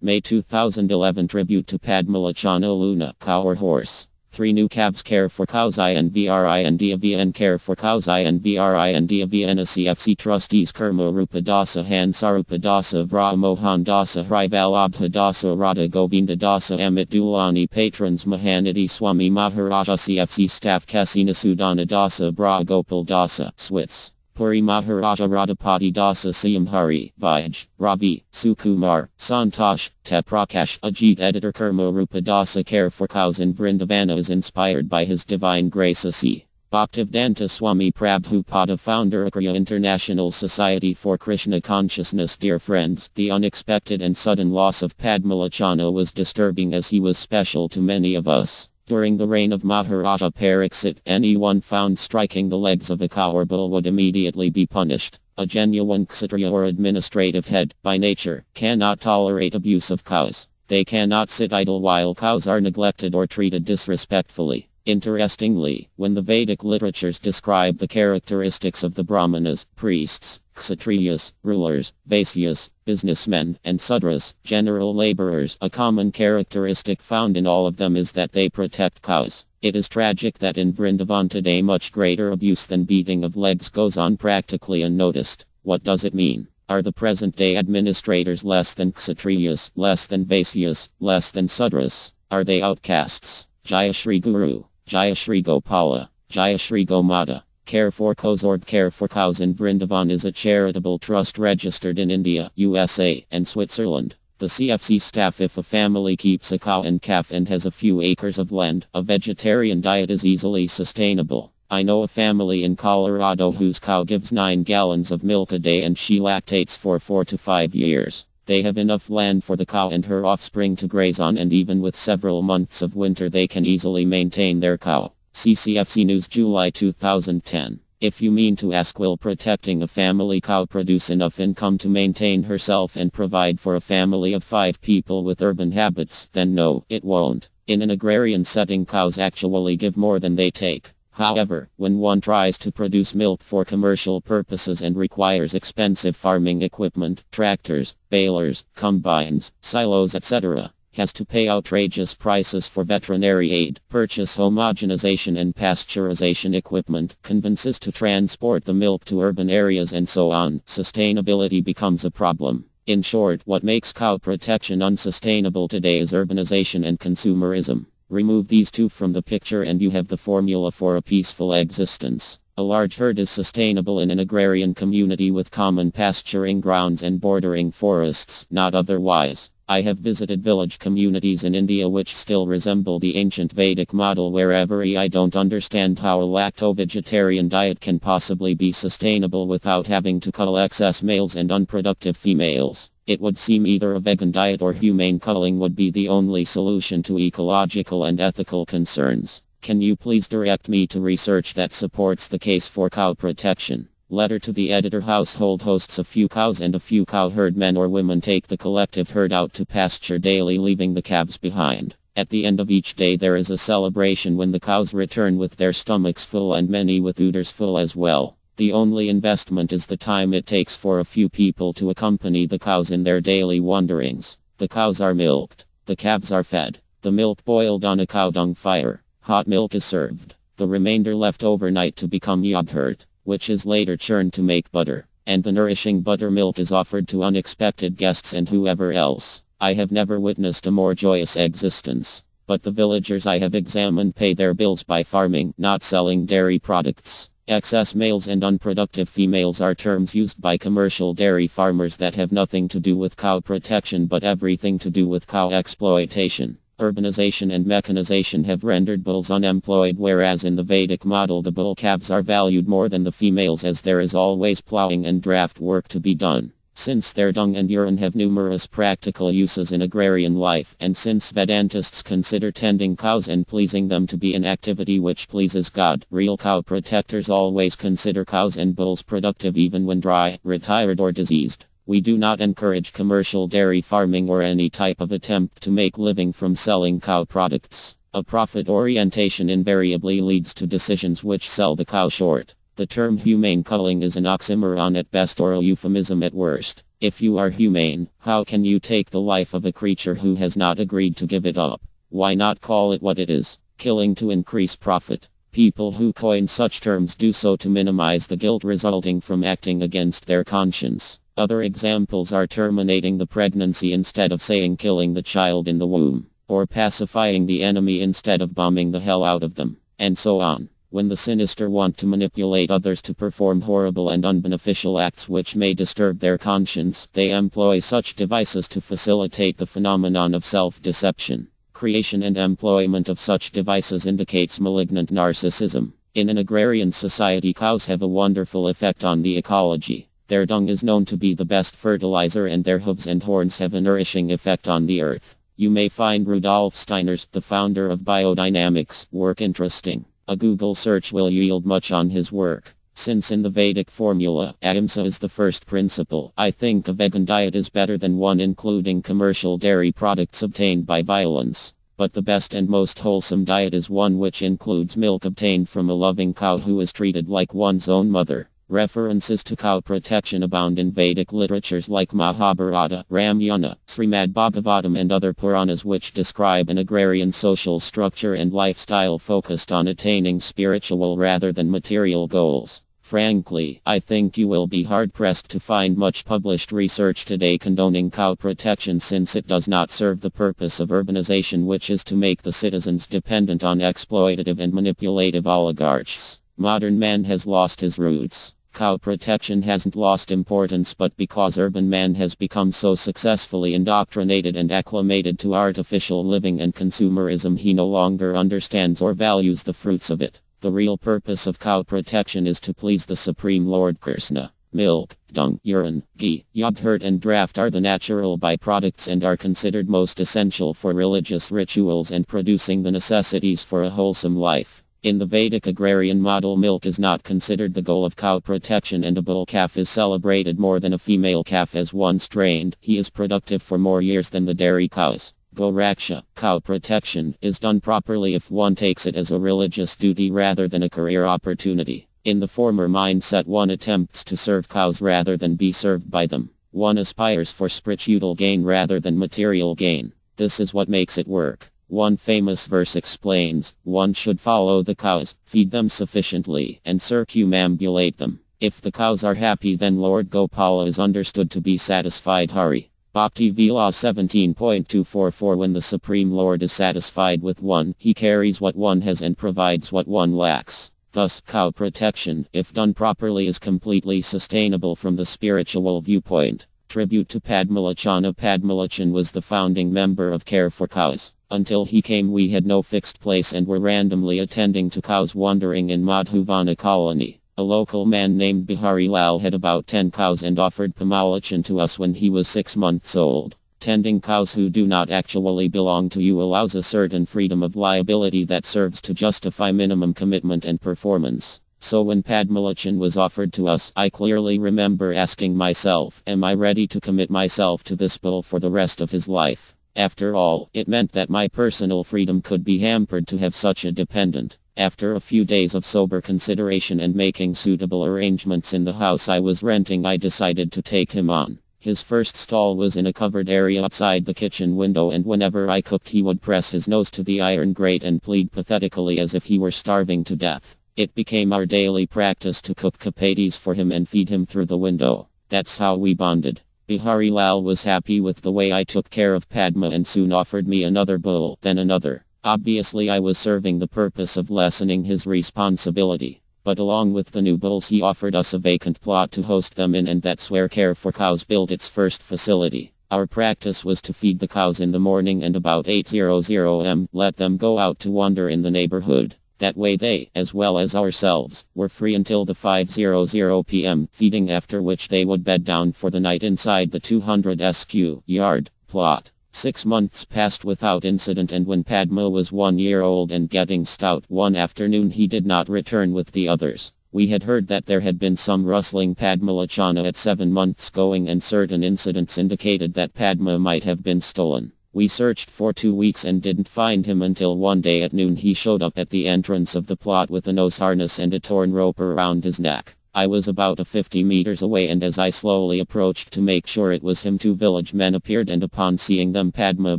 May 2011 Tribute to Padmalachana Luna Cow or Horse. 3 new calves care for cows INVRINDAVN care for cows INVRINDAVN CFC trustees Kurma Rupadasa Hansarupadasa Vramohandasa Hrivalabhadasa Radha Govindadasa Amit Dulani patrons Mahanadi Swami Maharaja CFC staff Kasina Sudanadasa Bra Gopal Dasa Swits Puri Maharaja Radhapati Dasa Siyam Hari, Vij, Ravi, Sukumar, Santosh, Teprakash, Ajit editor Kurma Rupa Dasa Care for Cows in Vrindavana is inspired by his divine grace A.C. Bhaktivedanta Swami Prabhupada founder Akriya International Society for Krishna Consciousness. Dear friends, the unexpected and sudden loss of Padmalachana was disturbing as he was special to many of us. During the reign of Maharaja Pariksit, anyone found striking the legs of a cow or bull would immediately be punished. A genuine kshatriya or administrative head, by nature, cannot tolerate abuse of cows. They cannot sit idle while cows are neglected or treated disrespectfully. Interestingly, when the Vedic literatures describe the characteristics of the Brahmanas, priests, Kshatriyas, rulers, Vaisyas, businessmen, and Sudras, general laborers, a common characteristic found in all of them is that they protect cows. It is tragic that in Vrindavan today much greater abuse than beating of legs goes on practically unnoticed. What does it mean? Are the present-day administrators less than Kshatriyas, less than Vaisyas, less than Sudras? Are they outcasts? Jaya Shri Guru, Jaya Shri Gopala, Jaya Shri Gomata. Care for Cows or Care for Cows in Vrindavan is a charitable trust registered in India, USA, and Switzerland. The CFC staff if a family keeps a cow and calf and has a few acres of land, a vegetarian diet is easily sustainable. I know a family in Colorado whose cow gives 9 gallons of milk a day and she lactates for 4 to 5 years. They have enough land for the cow and her offspring to graze on, and even with several months of winter they can easily maintain their cow. CCFC News July 2010. If you mean to ask will protecting a family cow produce enough income to maintain herself and provide for a family of 5 people with urban habits, then no, it won't. In an agrarian setting cows actually give more than they take. However, when one tries to produce milk for commercial purposes and requires expensive farming equipment, tractors, balers, combines, silos etc., has to pay outrageous prices for veterinary aid, purchase homogenization and pasteurization equipment, conveyances to transport the milk to urban areas and so on, sustainability becomes a problem. In short, what makes cow protection unsustainable today is urbanization and consumerism. Remove these two from the picture and you have the formula for a peaceful existence. A large herd is sustainable in an agrarian community with common pasturing grounds and bordering forests, not otherwise. I have visited village communities in India which still resemble the ancient Vedic model wherever I don't understand how a lacto-vegetarian diet can possibly be sustainable without having to cull excess males and unproductive females. It would seem either a vegan diet or humane culling would be the only solution to ecological and ethical concerns. Can you please direct me to research that supports the case for cow protection? Letter to the editor. Household hosts a few cows and a few cow herd men or women take the collective herd out to pasture daily, leaving the calves behind. At the end of each day there is a celebration when the cows return with their stomachs full and many with uders full as well. The only investment is the time it takes for a few people to accompany the cows in their daily wanderings. The cows are milked. The calves are fed. The milk boiled on a cow dung fire. Hot milk is served. The remainder left overnight to become yogurt, which is later churned to make butter. And the nourishing buttermilk is offered to unexpected guests and whoever else. I have never witnessed a more joyous existence. But the villagers I have examined pay their bills by farming, not selling dairy products. Excess males and unproductive females are terms used by commercial dairy farmers that have nothing to do with cow protection but everything to do with cow exploitation. Urbanization and mechanization have rendered bulls unemployed, whereas in the Vedic model the bull calves are valued more than the females as there is always plowing and draft work to be done. Since their dung and urine have numerous practical uses in agrarian life, and since Vedantists consider tending cows and pleasing them to be an activity which pleases God, real cow protectors always consider cows and bulls productive even when dry, retired or diseased. We do not encourage commercial dairy farming or any type of attempt to make living from selling cow products. A profit orientation invariably leads to decisions which sell the cow short. The term humane culling is an oxymoron at best or a euphemism at worst. If you are humane, how can you take the life of a creature who has not agreed to give it up? Why not call it what it is? Killing to increase profit. People who coin such terms do so to minimize the guilt resulting from acting against their conscience. Other examples are terminating the pregnancy instead of saying killing the child in the womb, or pacifying the enemy instead of bombing the hell out of them, and so on. When the sinister want to manipulate others to perform horrible and unbeneficial acts which may disturb their conscience, they employ such devices to facilitate the phenomenon of self-deception. Creation and employment of such devices indicates malignant narcissism. In an agrarian society, cows have a wonderful effect on the ecology. Their dung is known to be the best fertilizer, and their hooves and horns have a nourishing effect on the earth. You may find Rudolf Steiner's, the founder of biodynamics, work interesting. A Google search will yield much on his work. Since in the Vedic formula, ahimsa is the first principle, I think a vegan diet is better than one including commercial dairy products obtained by violence. But the best and most wholesome diet is one which includes milk obtained from a loving cow who is treated like one's own mother. References to cow protection abound in Vedic literatures like Mahabharata, Ramayana, Srimad Bhagavatam and other Puranas, which describe an agrarian social structure and lifestyle focused on attaining spiritual rather than material goals. Frankly, I think you will be hard-pressed to find much published research today condoning cow protection, since it does not serve the purpose of urbanization, which is to make the citizens dependent on exploitative and manipulative oligarchs. Modern man has lost his roots. Cow protection hasn't lost importance, but because urban man has become so successfully indoctrinated and acclimated to artificial living and consumerism, he no longer understands or values the fruits of it. The real purpose of cow protection is to please the Supreme Lord Krishna. Milk, dung, urine, ghee, yogurt and draft are the natural byproducts and are considered most essential for religious rituals and producing the necessities for a wholesome life. In the Vedic agrarian model, milk is not considered the goal of cow protection, and a bull calf is celebrated more than a female calf, as once trained, he is productive for more years than the dairy cows. Goraksha, cow protection, is done properly if one takes it as a religious duty rather than a career opportunity. In the former mindset, one attempts to serve cows rather than be served by them. One aspires for spiritual gain rather than material gain. This is what makes it work. One famous verse explains, one should follow the cows, feed them sufficiently, and circumambulate them. If the cows are happy, then Lord Gopala is understood to be satisfied. Hari. Bhakti Vila 17.244. When the Supreme Lord is satisfied with one, he carries what one has and provides what one lacks. Thus, cow protection, if done properly, is completely sustainable from the spiritual viewpoint. Tribute to Padmalochan. Padmalochan was the founding member of Care for Cows. Until he came, we had no fixed place and were randomly attending to cows wandering in Madhuvana colony. A local man named Bihari Lal had about 10 cows and offered Padmalochan to us when he was 6 months old. Tending cows who do not actually belong to you allows a certain freedom of liability that serves to justify minimum commitment and performance. So when Padmalochan was offered to us, I clearly remember asking myself, am I ready to commit myself to this bull for the rest of his life? After all, it meant that my personal freedom could be hampered to have such a dependent. After a few days of sober consideration and making suitable arrangements in the house I was renting, I decided to take him on. His first stall was in a covered area outside the kitchen window, and whenever I cooked he would press his nose to the iron grate and plead pathetically as if he were starving to death. It became our daily practice to cook chapatis for him and feed him through the window. That's how we bonded. Bihari Lal was happy with the way I took care of Padma and soon offered me another bull, then another. Obviously I was serving the purpose of lessening his responsibility. But along with the new bulls he offered us a vacant plot to host them in, and that's where Care for Cows built its first facility. Our practice was to feed the cows in the morning and about 8:00 am, let them go out to wander in the neighborhood. That way they, as well as ourselves, were free until the 5:00 p.m. feeding, after which they would bed down for the night inside the 200 sq yard plot. 6 months passed without incident, and when Padma was 1 year old and getting stout, one afternoon he did not return with the others. We had heard that there had been some rustling Padmalochan at 7 months going, and certain incidents indicated that Padma might have been stolen. We searched for 2 weeks and didn't find him until one day at noon he showed up at the entrance of the plot with a nose harness and a torn rope around his neck. I was about 50 meters away, and as I slowly approached to make sure it was him, 2 village men appeared, and upon seeing them Padma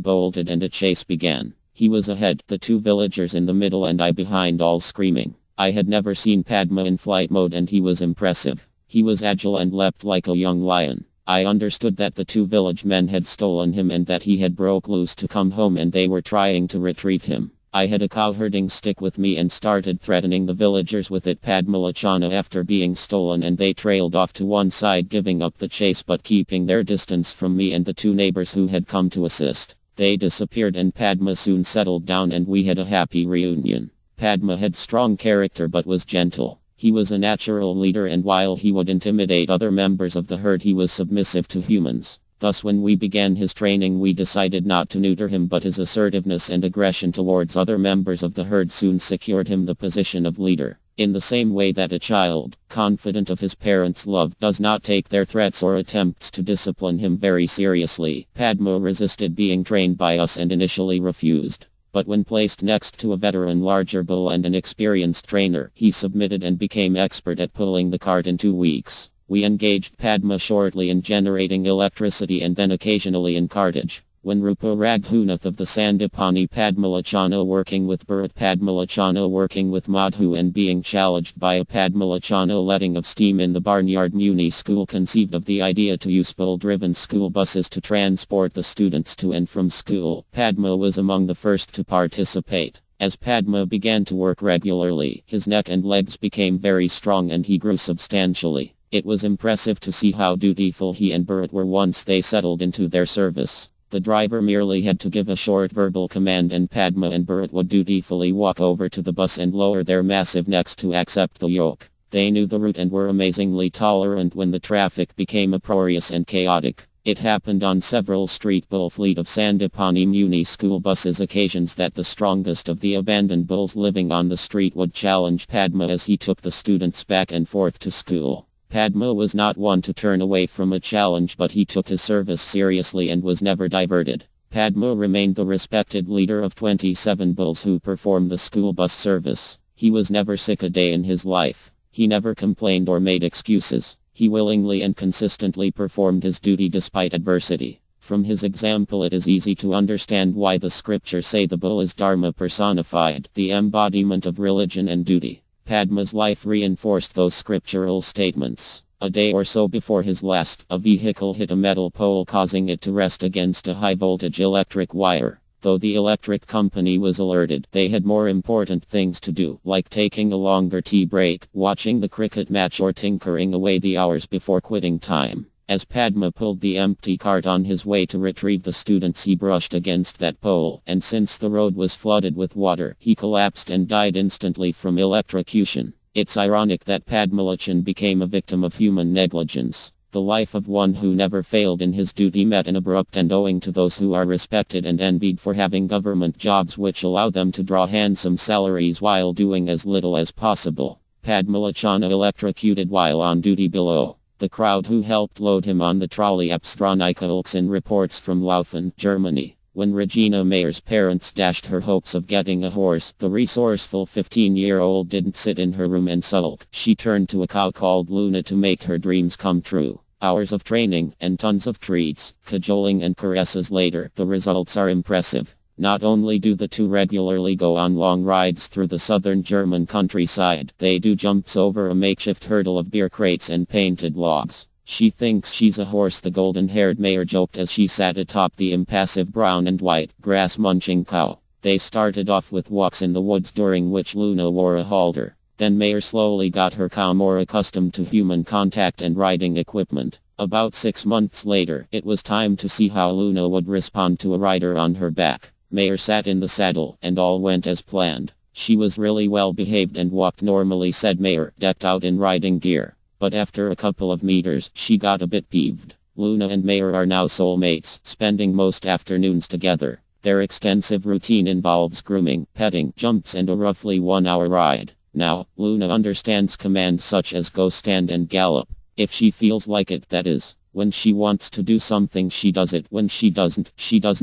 bolted and a chase began. He was ahead, the 2 villagers in the middle and I behind, all screaming. I had never seen Padma in flight mode and he was impressive. He was agile and leapt like a young lion. I understood that the 2 village men had stolen him and that he had broke loose to come home and they were trying to retrieve him. I had a cow herding stick with me and started threatening the villagers with it. Padma Lachana after being stolen, and they trailed off to one side, giving up the chase but keeping their distance from me and the 2 neighbors who had come to assist. They disappeared and Padma soon settled down and we had a happy reunion. Padma had strong character but was gentle. He was a natural leader, and while he would intimidate other members of the herd, he was submissive to humans. Thus when we began his training we decided not to neuter him, but his assertiveness and aggression towards other members of the herd soon secured him the position of leader. In the same way that a child, confident of his parents' love, does not take their threats or attempts to discipline him very seriously, Padma resisted being trained by us and initially refused. But when placed next to a veteran larger bull and an experienced trainer, he submitted and became expert at pulling the cart in 2 weeks. We engaged Padma shortly in generating electricity and then occasionally in cartage. When Rupa Raghunath of the Sandipani, Padma Lachana working with Bharat, Padma Lachana working with Madhu, and being challenged by a Padma Lachana letting of steam in the Barnyard Muni School, conceived of the idea to use pull-driven school buses to transport the students to and from school. Padma was among the first to participate. As Padma began to work regularly, his neck and legs became very strong and he grew substantially. It was impressive to see how dutiful he and Bharat were once they settled into their service. The driver merely had to give a short verbal command and Padma and Bharat would dutifully walk over to the bus and lower their massive necks to accept the yoke. They knew the route and were amazingly tolerant when the traffic became uproarious and chaotic. It happened on several street bull fleet of Sandipani Muni school buses occasions that the strongest of the abandoned bulls living on the street would challenge Padma as he took the students back and forth to school. Padma was not one to turn away from a challenge, but he took his service seriously and was never diverted. Padma remained the respected leader of 27 bulls who performed the school bus service. He was never sick a day in his life. He never complained or made excuses. He willingly and consistently performed his duty despite adversity. From his example it is easy to understand why the scriptures say the bull is Dharma personified, the embodiment of religion and duty. Padma's life reinforced those scriptural statements. A day or so before his last, a vehicle hit a metal pole, causing it to rest against a high-voltage electric wire. Though the electric company was alerted, they had more important things to do, like taking a longer tea break, watching the cricket match, or tinkering away the hours before quitting time. As Padma pulled the empty cart on his way to retrieve the students, he brushed against that pole, and since the road was flooded with water, he collapsed and died instantly from electrocution. It's ironic that Padma Lachan became a victim of human negligence. The life of one who never failed in his duty met an abrupt end, owing to those who are respected and envied for having government jobs which allow them to draw handsome salaries while doing as little as possible. Padma Lachana electrocuted while on duty below. The crowd who helped load him on the trolley. Apstronika Ulksen reports from Laufen, Germany. When Regina Mayer's parents dashed her hopes of getting a horse, the resourceful 15-year-old didn't sit in her room and sulk. She turned to a cow called Luna to make her dreams come true. Hours of training, and tons of treats, cajoling and caresses later, the results are impressive. Not only do the two regularly go on long rides through the southern German countryside, they do jumps over a makeshift hurdle of beer crates and painted logs. She thinks she's a horse, the golden-haired Mayer joked as she sat atop the impassive brown and white, grass-munching cow. They started off with walks in the woods during which Luna wore a halter. Then Mayer slowly got her cow more accustomed to human contact and riding equipment. About 6 months later, it was time to see how Luna would respond to a rider on her back. Mayer sat in the saddle, and all went as planned. She was really well behaved and walked normally, said Mayer, decked out in riding gear. But after a couple of meters, she got a bit peeved. Luna and Mayer are now soulmates, spending most afternoons together. Their extensive routine involves grooming, petting, jumps, and a roughly 1-hour ride. Now, Luna understands commands such as go, stand, and gallop. If she feels like it, that is. When she wants to do something she does it. When she doesn't,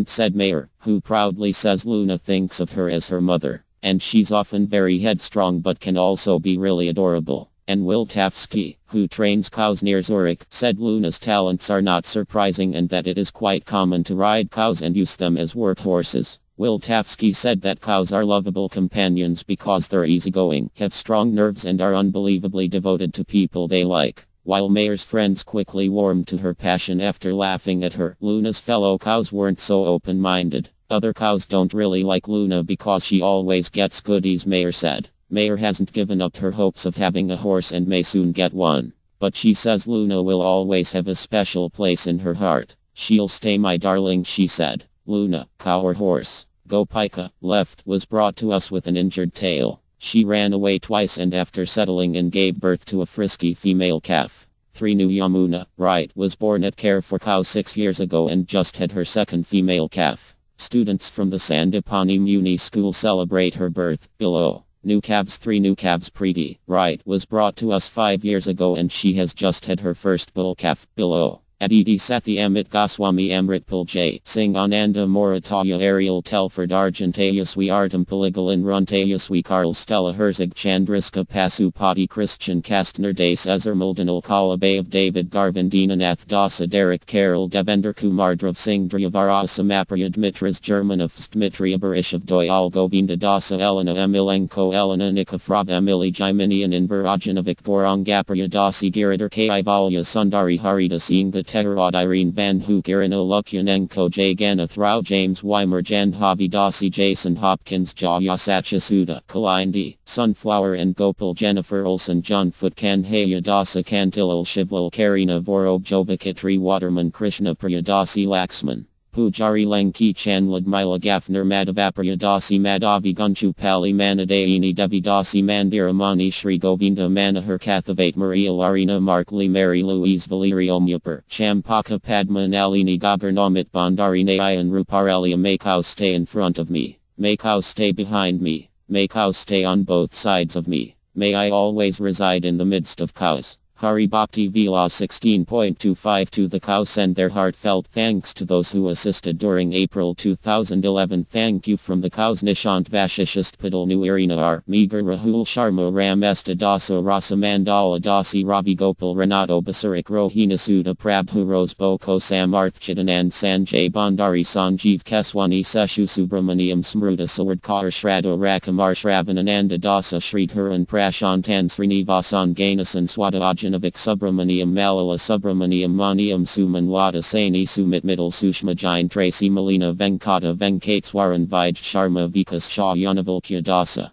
said Mayor, who proudly says Luna thinks of her as her mother. And she's often very headstrong but can also be really adorable. And Will Tafsky, who trains cows near Zurich, said Luna's talents are not surprising and that it is quite common to ride cows and use them as workhorses. Will Tafsky said that cows are lovable companions because they're easygoing, have strong nerves and are unbelievably devoted to people they like. While Mayer's friends quickly warmed to her passion after laughing at her, Luna's fellow cows weren't so open-minded. Other cows don't really like Luna because she always gets goodies, Mayer said. Mayer hasn't given up her hopes of having a horse and may soon get one. But she says Luna will always have a special place in her heart. She'll stay my darling, she said. Luna, cow or horse? Gopika, left, was brought to us with an injured tail. She ran away twice and after settling in gave birth to a frisky female calf. 3 New Yamuna, right, was born at Care for Cows 6 years ago and just had her second female calf. Students from the Sandipani Muni School celebrate her birth. Below. New calves. 3 new calves. Preeti, right, was brought to us 5 years ago and she has just had her first bull calf. Below. Aditi Sathi Amit Goswami Amritpal J. Singh Ananda Morataya Ariel Telford Argentayaswi Artem Poligalin Runtayaswi Karl Stella Herzig Chandriska Pasupati Christian Kastner De Cesar Muldanal Kalabay of David Garvin Dinanath Dasa Derek Carol Devender Kumar Drav Singh Dryavara Samapriya Dmitras German of Dmitria Barishev Doyal Govinda Dasa Elena Emilenko Elena Nikafrov Emily Jiminian Inverajanovic Gorangapriya Dasi Giridar Ki Valya Sundari Haridas Inga Teherad Irene Van Hook Irina Lukyanenko J. Ganath Rao James Weimer Jan Javi Dasi Jason Hopkins Jaya Sachasuda Kalindi Sunflower and Gopal Jennifer Olsen John Futkan Haya Dasa Kantilal Shivlal Karina Vorob Jovakitri Waterman Krishna Priyadasi Laxman Pujari Lenki Chanlad Mila Gafner Madhavapriyadasi Madhavi Gunchu Pali Manadaini Devidasi Mandiramani Shri Govinda Manohar Kathavate Maria Larina Markli Mary Louise Valerio Mupur Champaka Padma Nalini Gagarnamit Bandari Nayan Ruparelia. Make house stay in front of me. Make house stay behind me. Make house stay on both sides of me. May I always reside in the midst of cows. Hari Bhakti Vila 16.252. The cows send their heartfelt thanks to those who assisted during April 2011. Thank you from the cows. Nishant Vashishist Padal Nu Irina R. Meager Rahul Sharma Ram Esta Dasa Rasa Mandala Dasi Ravi Gopal Renato Basurik Rohina Suda Prabhu Rose Boko Samarth Chidanand Sanjay Bandari Sanjeev Keswani Seshu Subramaniam Smruta Saward Kaur Shrado Rakamar Shravanananda Dasa Sridharan Prashantan Srinivasan Gainasan Swada Ajanovic Subramaniam Malala Subramaniam Maniam Suman Lada Saini Sumit Middle Sushma Jain Tracy Malina Venkata Venkatswaran Vij Sharma Vikas Shah Yanavalkya Dasa